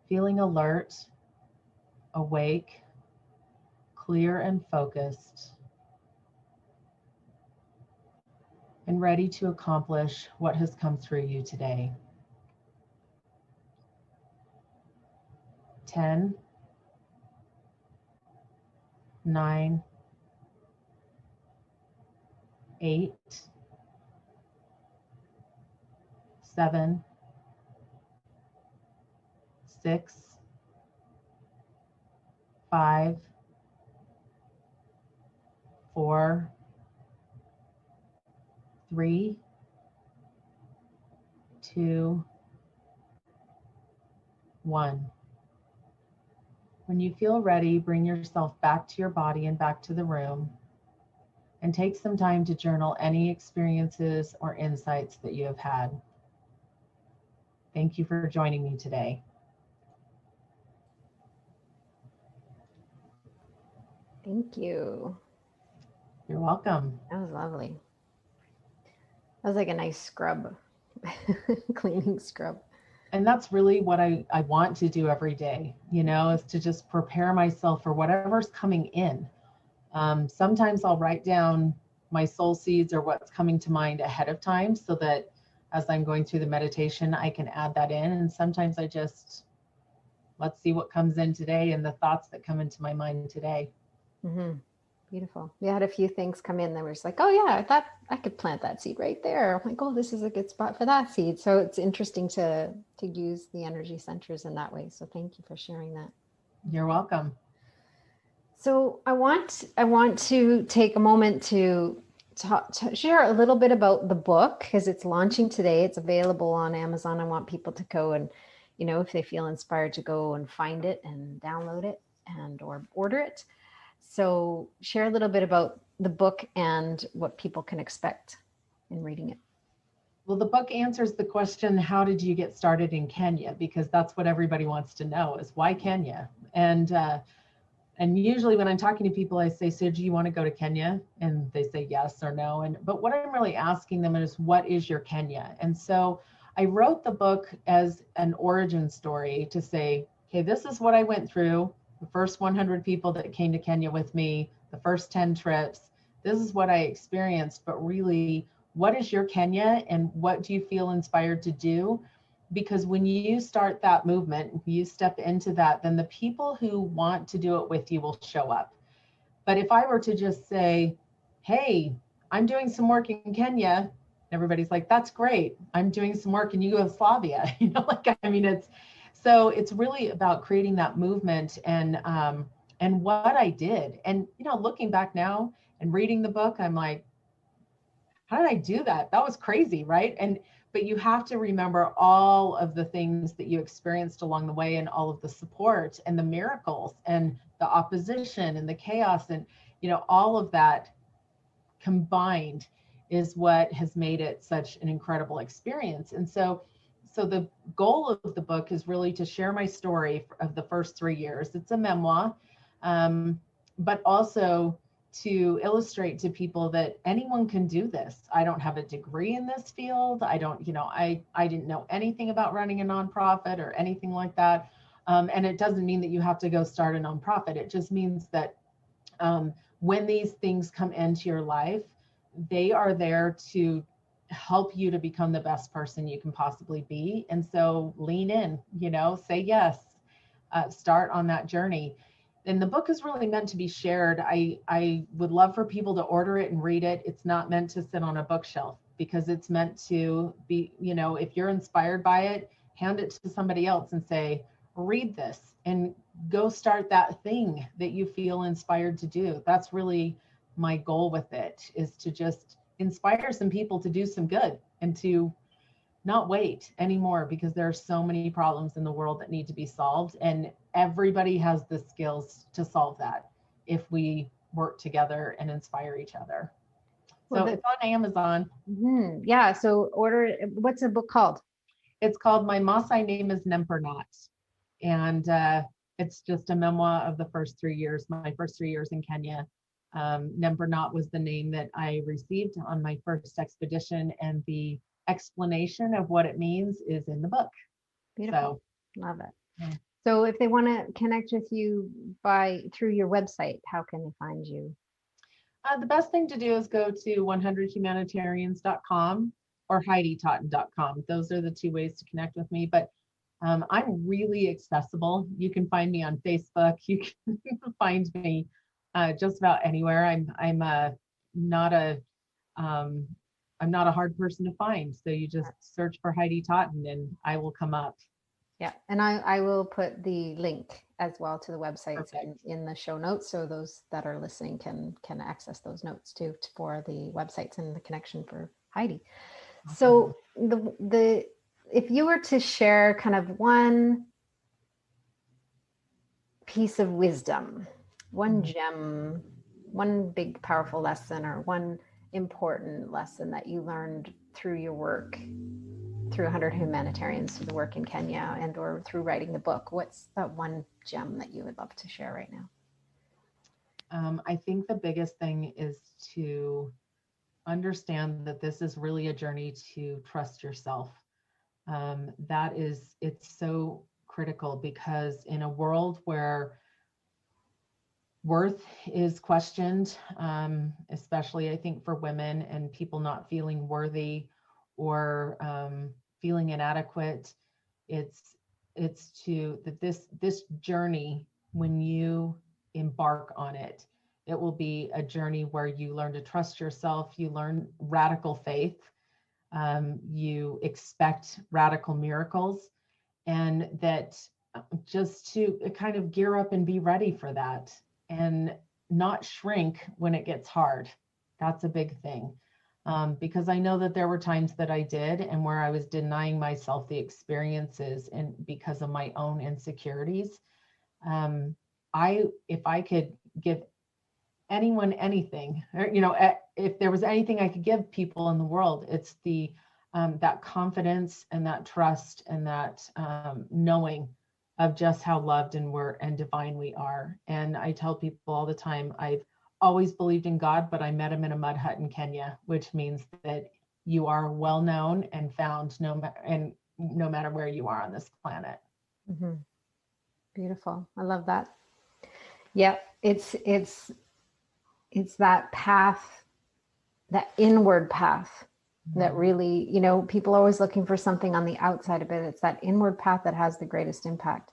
feeling alert, awake, clear and focused, and ready to accomplish what has come through you today. 10, 9, 8, 7, 6, 5, 4, 3, 2, 1. When you feel ready, bring yourself back to your body and back to the room, and take some time to journal any experiences or insights that you have had. Thank you for joining me today. Thank you. You're welcome. That was lovely. That was like a nice scrub, cleaning scrub. And that's really what I want to do every day, is to just prepare myself for whatever's coming in. Sometimes I'll write down my soul seeds or what's coming to mind ahead of time so that as I'm going through the meditation, I can add that in. And sometimes I just, let's see what comes in today and the thoughts that come into my mind today. Mm-hmm. Beautiful. We had a few things come in that were just like, oh yeah, I thought I could plant that seed right there. I'm like, oh, this is a good spot for that seed. So it's interesting to use the energy centers in that way. So thank you for sharing that. You're welcome. So I want to take a moment to share a little bit about the book because it's launching today. It's available on Amazon. I want people to go and, if they feel inspired to go and find it and download it and or order it. So share a little bit about the book and what people can expect in reading it. Well, the book answers the question, how did you get started in Kenya? Because that's what everybody wants to know is why Kenya? And usually when I'm talking to people, I say, so do you want to go to Kenya? And they say yes or no. But what I'm really asking them is, what is your Kenya? And so I wrote the book as an origin story to say, okay, this is what I went through. The first 100 people that came to Kenya with me, the first 10 trips, this is what I experienced. But really, what is your Kenya and what do you feel inspired to do? Because when you start that movement, you step into that, then the people who want to do it with you will show up. But if I were to just say, hey, I'm doing some work in Kenya, everybody's like, that's great. I'm doing some work in Yugoslavia. It's really about creating that movement and what I did. And, looking back now and reading the book, I'm like, how did I do that? That was crazy, right? But you have to remember all of the things that you experienced along the way and all of the support and the miracles and the opposition and the chaos and, all of that combined is what has made it such an incredible experience. And so the goal of the book is really to share my story of the first 3 years. It's a memoir, but also to illustrate to people that anyone can do this. I don't have a degree in this field. I don't, I didn't know anything about running a nonprofit or anything like that. And it doesn't mean that you have to go start a nonprofit. It just means that when these things come into your life, they are there to help you to become the best person you can possibly be. And so lean in, say yes, start on that journey. And the book is really meant to be shared. I would love for people to order it and read it. It's not meant to sit on a bookshelf because it's meant to be, if you're inspired by it, hand it to somebody else and say, read this and go start that thing that you feel inspired to do. That's really my goal with it, is to just inspire some people to do some good and to not wait anymore, because there are so many problems in the world that need to be solved, and everybody has the skills to solve that if we work together and inspire each other. So it's on Amazon. Mm-hmm. Yeah. So order it. What's the book called? It's called My Maasai Name is Nemper Not. And it's just a memoir of the first 3 years, my first 3 years in Kenya. Nemper Not was the name that I received on my first expedition, and the explanation of what it means is in the book. Beautiful. Love it. Yeah. So if they want to connect with you through your website, how can they find you? The best thing to do is go to 100humanitarians.com or HeidiTotten.com. Those are the 2 ways to connect with me. But I'm really accessible. You can find me on Facebook. You can find me just about anywhere. I'm not a hard person to find. So you just search for Heidi Totten and I will come up. Yeah. And I will put the link as well to the websites in the show notes. So those that are listening can access those notes too for the websites and the connection for Heidi. Okay. So the if you were to share kind of one piece of wisdom, one gem, one big powerful lesson, or one important lesson that you learned through your work, through 100 Humanitarians, through the work in Kenya, and or through writing the book, what's that one gem that you would love to share right now? I think the biggest thing is to understand that this is really a journey to trust yourself. It's so critical, because in a world where worth is questioned, especially I think for women, and people not feeling worthy or feeling inadequate, it's to that this journey, when you embark on it, it will be a journey where you learn to trust yourself, you learn radical faith, you expect radical miracles, and that just to kind of gear up and be ready for that, and not shrink when it gets hard. That's a big thing. Because I know that there were times that I did, and where I was denying myself the experiences, and because of my own insecurities. If I could give anyone anything, or, if there was anything I could give people in the world, it's the that confidence and that trust and that knowing of just how loved and divine we are. And I tell people all the time, I've always believed in God, but I met him in a mud hut in Kenya, which means that you are well known and found no matter where you are on this planet. Mm-hmm. Beautiful. I love that. Yep. It's that path, that inward path that really, people are always looking for something on the outside of it. It's that inward path that has the greatest impact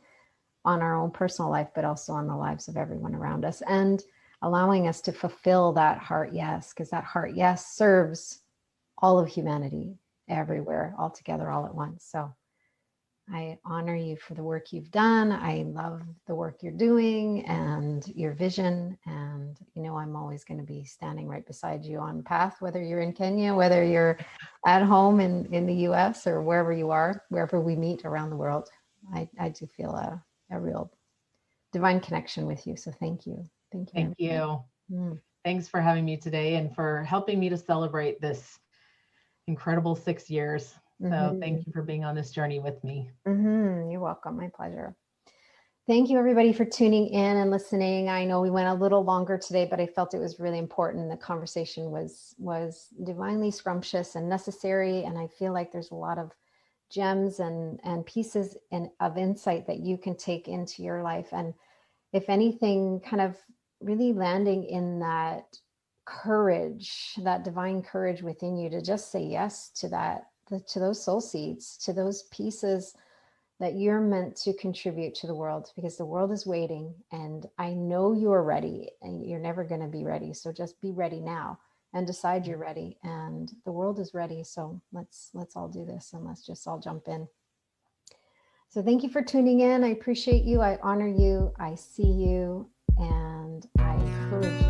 on our own personal life, but also on the lives of everyone around us, and allowing us to fulfill that heart yes, because that heart yes serves all of humanity everywhere, all together, all at once. So I honor you for the work you've done. I love the work you're doing and your vision. And, I'm always going to be standing right beside you on the path, whether you're in Kenya, whether you're at home in the US, or wherever you are, wherever we meet around the world. I do feel a real divine connection with you. So thank you. Thank you. Thank you. Thanks for having me today, and for helping me to celebrate this incredible 6 years. So thank you for being on this journey with me. You're welcome. My pleasure. Thank you, everybody, for tuning in and listening. I know we went a little longer today, but I felt it was really important. The conversation was divinely scrumptious and necessary. And I feel like there's a lot of gems and pieces of insight that you can take into your life. And if anything, kind of really landing in that courage, that divine courage within you to just say yes to that, to those soul seeds, to those pieces that you're meant to contribute to the world, because the world is waiting. And I know you're ready, and you're never going to be ready. So just be ready now and decide you're ready, and the world is ready. So let's all do this, and let's just all jump in. So thank you for tuning in. I appreciate you. I honor you. I see you, and I encourage you